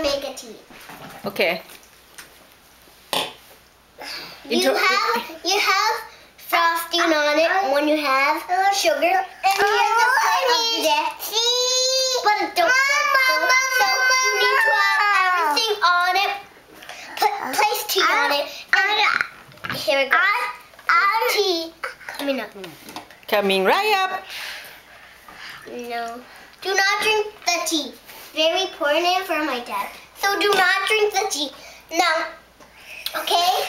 to make a tea. Okay. You have frosting on it when you have sugar, and you have the part of the but it don't work. So you need to have everything on it. Place tea on it. And here it goes. Tea coming up. Coming right up. No. Do not drink the tea. Very important for my dad. So do not drink the tea. Now, okay?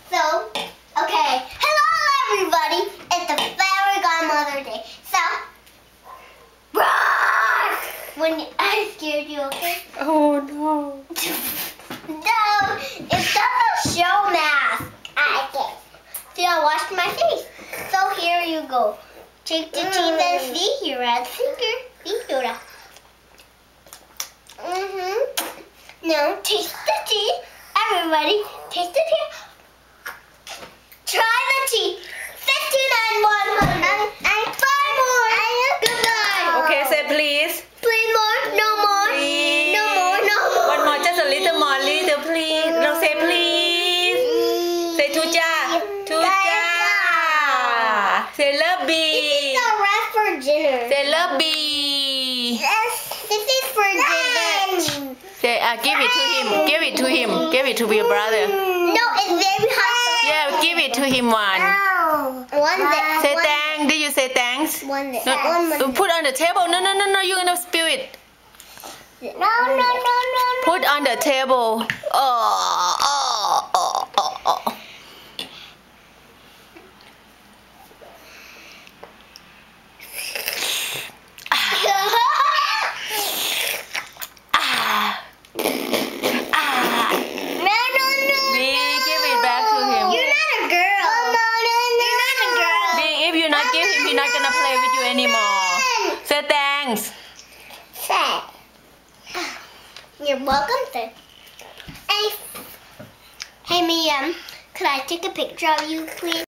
So, okay. Hello, everybody. It's the Fairy Godmother Day. So, I scared you, okay? Oh no. No, it's just a show mask. Okay. See, I washed my face. So here you go. Take the teeth and see here at finger. See here. Now taste the tea. Everybody, taste the tea. Try the tea. 59, 100. And 5 more. Goodbye. Okay, say please. Please more. No more. Please. No more. No more. One more, just a little more, little please. No, say please. Say tuja. Tuja. Say love This is a wrap for dinner. Say love bee. Yes, this is for dinner. Say, give it to him. Give it to him. Give it to your brother. No, it's very hot. Yeah, give it to him one. One day. Say thanks. Did you say thanks? One day. No, put on the table. No, no, no, no. You're gonna spill it. No. Put on the table. Oh. He's not gonna play with you anymore. Say thanks. You're welcome, sir. Hey, Mia, could I take a picture of you, please?